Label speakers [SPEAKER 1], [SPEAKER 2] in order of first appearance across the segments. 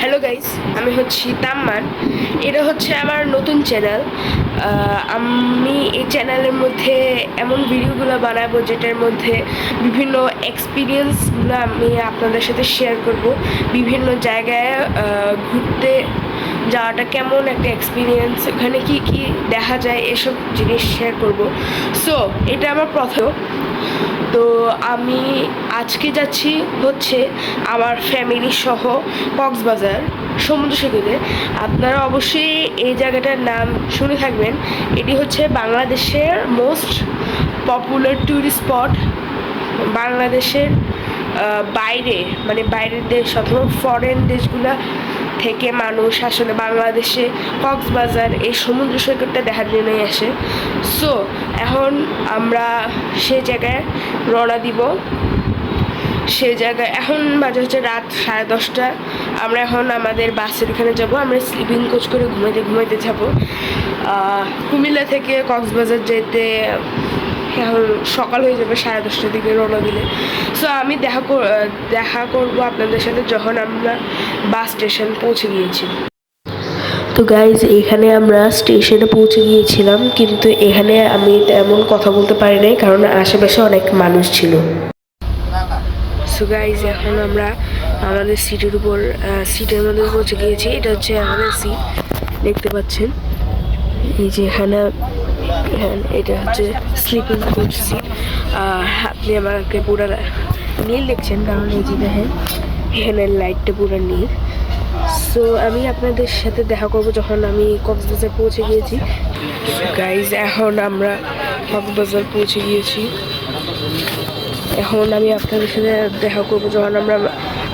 [SPEAKER 1] Hello guys, আমি হচ্ছি তাম্মান। এটা হচ্ছে আমার নতুন চ্যানেল। আমি এই চ্যানেলের মধ্যে এমন ভিডিওগুলো বানাবো যেটার মধ্যে বিভিন্ন এক্সপিরিয়েন্সগুলো আমি আপনাদের সাথে শেয়ার করব। বিভিন্ন জায়গায় ঘুরতে যাওয়াটা কেমন একটা এক্সপিরিয়েন্স, ওখানে কি কি দেখা যায় এসব জিনিস শেয়ার করব। সো এটা আমার প্রথম। তো আমি আজকে যাচ্ছি হচ্ছে আমার ফ্যামিলি সহ কক্সবাজার সমুদ্র সৈকতে। আপনারা অবশ্যই এই জায়গাটার নাম শুনে থাকবেন। এটি হচ্ছে বাংলাদেশের মোস্ট পপুলার ট্যুরিস্ট স্পট। বাংলাদেশের বাইরে, মানে বাইরের দেশ অথবা ফরেন দেশগুলা থেকে মানুষ আসলে বাংলাদেশে কক্সবাজার এই সমুদ্র সৈকতটা দেখার জন্যই আসে। সো এখন আমরা সে জায়গায় রওনা দিব। সে জায়গায় এখন বাজে হচ্ছে রাত 10:30। আমরা এখন আমাদের বাসের এখানে যাব। আমরা স্লিপিং কোচ করে ঘুমাইতে ঘুমাইতে যাব। কুমিল্লা থেকে কক্সবাজার যেতে এখন সকাল হয়ে যাবে 10:30টার দিকে রওনা দিলে। সো আমি দেখা করবো আপনাদের সাথে যখন আমরা বাস স্টেশন পৌঁছে গিয়েছি। তো গাইজ, এখানে আমরা স্টেশনে পৌঁছে গিয়েছিলাম, কিন্তু এখানে আমি তেমন কথা বলতে পারি নাই কারণ আশেপাশে অনেক মানুষ ছিল। সো গাইজ, এখন আমরা আমাদের সিটের মধ্যে পৌঁছে গিয়েছি। এটা হচ্ছে আমাদের সিট, দেখতে পাচ্ছেন। এই যে এখানে এটা হচ্ছে স্লিপিং কোচ সিট। আপনি আমাকে পুরো নীল দেখছেন কারণ এই যে দেখেন এখানে লাইটটা পুরো নীল। সো আমি আপনাদের সাথে দেখা করব যখন আমি কক্সবাজার পৌঁছে গিয়েছি। গাইজ, এখন আমরা কক্সবাজার পৌঁছে গিয়েছি। এখন আমি আপনাদের সাথে দেখা করব যখন আমরা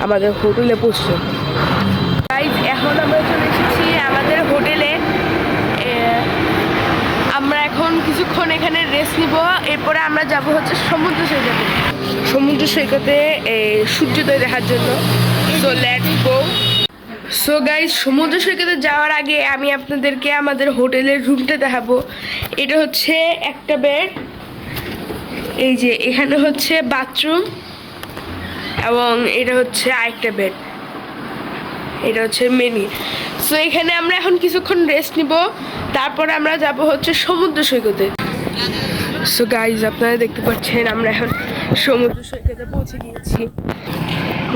[SPEAKER 1] আমাদের হোটেলে পৌঁছে যাব। গাইজ, এখন আমরা চলে এসেছি আমাদের হোটেলে। আমরা এখন কিছুক্ষণ এখানে রেস্ট নিব, এরপরে আমরা যাব হচ্ছে সমুদ্র সৈকতে সূর্যোদয় দেখার জন্য। So let's go. So guys, সমুদ্র সৈকতে যাওয়ার আগে আমি আপনাদেরকে আমাদের হোটেলের রুমটা দেখাবো। এটা হচ্ছে একটা বেড, এই যে এখানে হচ্ছে বাথরুম, এবং এটা হচ্ছে আরেকটা বেড, এটা হচ্ছে মেনি। সো এখানে আমরা এখন কিছুক্ষণ রেস্ট নিব, তারপরে আমরা যাব হচ্ছে সমুদ্র সৈকতে। সো গাইজ, আপনারা দেখতে পাচ্ছেন আমরা এখন সমুদ্র সৈকতে পৌঁছে গিয়েছি।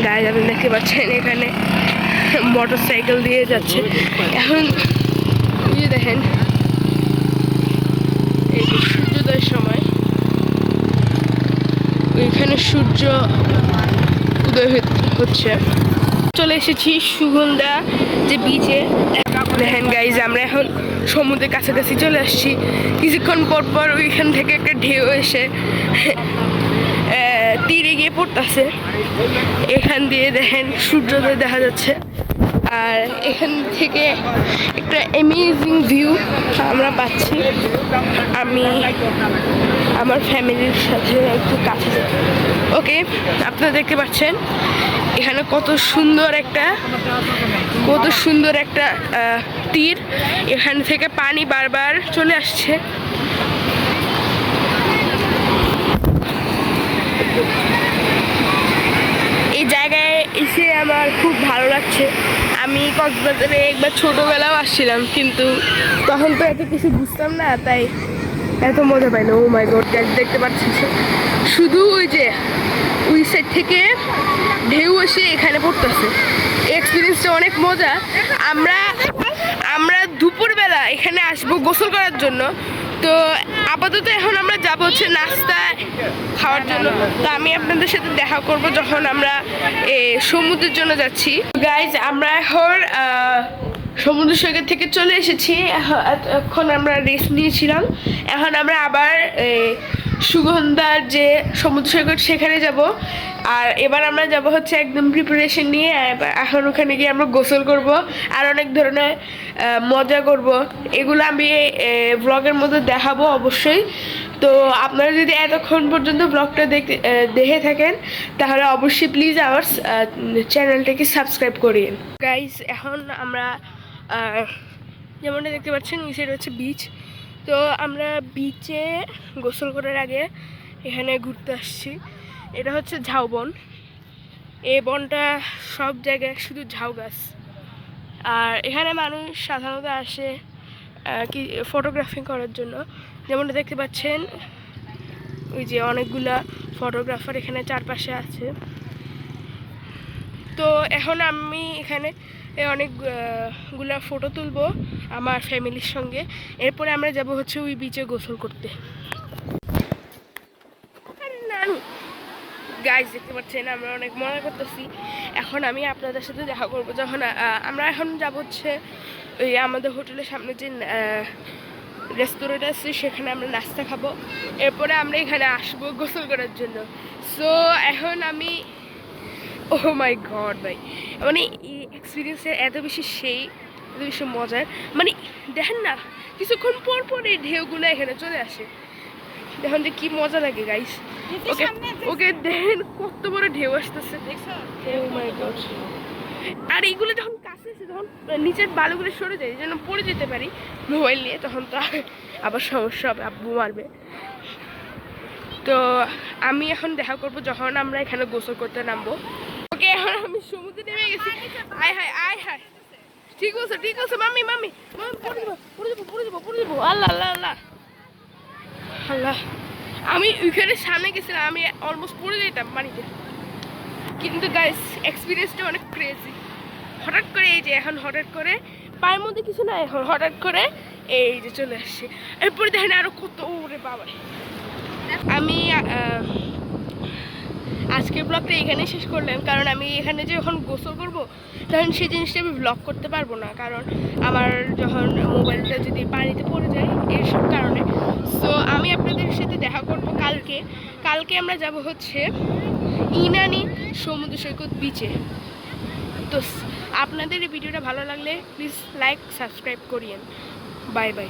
[SPEAKER 1] গাইজ, আপনি দেখতে পাচ্ছেন এখানে মোটর সাইকেল দিয়ে যাচ্ছে। এখন এই দেখেন এই সূর্যোদয়ের সময় এখানে সূর্য উদয় হচ্ছে। চলে এসেছি সুগন্ধা যে বিচে। দেখেন গাইজ, আমরা এখন সমুদ্রের কাছাকাছি চলে আসছি। কিছুক্ষণ পর পর ওইখান থেকে একটা ঢেউ এসে তীরে গিয়ে পড়তেছে। এখান দিয়ে দেখেন সূর্যোদয় দেখা যাচ্ছে, আর এখান থেকে একটা অ্যামেজিং ভিউ আমরা পাচ্ছি। আমি আমার ফ্যামিলির সাথে একটু কাছে যাই। ওকে, আপনারা দেখতে পাচ্ছেন এখানে কত সুন্দর একটা তীর। এখান থেকে পানি বারবার চলে আসছে। এই জায়গায় এসে আমার খুব ভালো লাগছে। আমি কক্সবাজারে একবার ছোটোবেলাও আসছিলাম, কিন্তু তখন তো এত কিছু বুঝতাম না, তাই এত মজা পাই না। ও মাই গড, দেখতে পাচ্ছি শুধু ওই সাইড থেকে ঢেউ এসে এখানে পড়তেছে। এক্সপিরিয়েন্সটা অনেক মজা। আমরা দুপুরবেলা এখানে আসবো গোসল করার জন্য। তো আপাতত এখন আমরা যাবো হচ্ছে নাস্তা খাওয়ার জন্য। তো আমি আপনাদের সাথে দেখা করব যখন আমরা সমুদ্রের জন্য যাচ্ছি। গাইজ, আমরা এখন সমুদ্র সৈকত থেকে চলে এসেছি। এখন আমরা রেস্ট নিয়েছিলাম। এখন আমরা আবার সুগন্ধার যে সমুদ্র সৈকত সেখানে যাব। আর এবার আমরা যাব হচ্ছে একদম প্রিপারেশন নিয়ে। এখন ওখানে গিয়ে আমরা গোসল করব আর অনেক ধরনের মজা করব। এগুলো আমি ব্লগের মধ্যে দেখাবো অবশ্যই। তো আপনারা যদি এতক্ষণ পর্যন্ত ব্লগটা দেখে থাকেন তাহলে অবশ্যই প্লিজ আমার চ্যানেলটাকে সাবস্ক্রাইব করিয়েন। গাইস, এখন আমরা যেমনটা দেখতে পাচ্ছেন নিচের হচ্ছে বিচ। তো আমরা বিচে গোসল করার আগে এখানে ঘুরতে আসছি। এটা হচ্ছে ঝাউবন। এই বনটা সব জায়গায় শুধু ঝাউ গাছ। আর এখানে মানুষ সাধারণত আসে কি ফটোগ্রাফি করার জন্য। যেমনটা দেখতে পাচ্ছেন ওই যে অনেকগুলা ফটোগ্রাফার এখানে চারপাশে আছে। তো এখন আমি এখানে অনেকগুলা ফটো তুলবো আমার ফ্যামিলির সঙ্গে। এরপরে আমরা যাব হচ্ছে ওই বিচে গোসল করতে। গাইজ দেখতে পাচ্ছেন আমরা অনেক মজা করতেছি। এখন আমি আপনাদের সাথে দেখা করবো যখন আমরা এখন যাব হচ্ছে ওই আমাদের হোটেলের সামনে যে রেস্তোরাঁট আছে সেখানে আমরা নাস্তা খাবো। এরপরে আমরা এখানে আসবো গোসল করার জন্য। সো এখন আমি মাই গড ভাই, মানে এই এক্সপিরিয়েন্সের এত বেশি এত বেশি মজার। মানে দেখেন না, কিছুক্ষণ পর পর এই ঢেউগুলো এখানে চলে আসে। দেখুন যে কি মজা লাগে গাইস। ওকে দেখেন কত বড় ঢেউ আসতেছে। আর এইগুলো যখন কাছে আসে তখন নিচের বালুগুলো সরে যায়, যেন পড়ে যেতে পারি মোবাইল নিয়ে, তখন তো আবার সমস্যা হবে, আব্বু মারবে। তো আমি এখন দেখা করবো যখন আমরা এখানে গোসল করতে নামবো। ওকে এখন আমি সমুদ্রে নেমে গেছি। আয় হায় ঠিক আছে মাম্মি পড়ে যাবো। আল্লাহ আল্লাহ আল্লাহ আল্লাহ, আমি ওইখানে সামনে গেছিলাম, আমি অলমোস্ট পড়ে যেতাম পানিতে। কিন্তু গাইস এক্সপিরিয়েন্সটা অনেক ক্রেজি। হঠাৎ করে এই যে এখন হঠাৎ করে পায়ের মধ্যে কিছু না, এখন হঠাৎ করে এই যে চলে আসছে। এরপরে দেখেন আরো কত, ওরে বাবা। আমি আজকের ব্লগটা এখানেই শেষ করলাম, কারণ আমি এখানে যে যখন গোসল করবো তখন সেই জিনিসটা আমি ব্লগ করতে পারবো না, কারণ আমার যখন মোবাইলটা যদি পানিতে পড়ে যায় এইসব কারণে। সো আমি আপনাদের সাথে দেখা করবো কালকে আমরা যাব হচ্ছে ইনানি সমুদ্র সৈকত বিচে। তো আপনাদের এই ভিডিওটা ভালো লাগলে প্লিজ লাইক সাবস্ক্রাইব করিয়েন। Bye bye.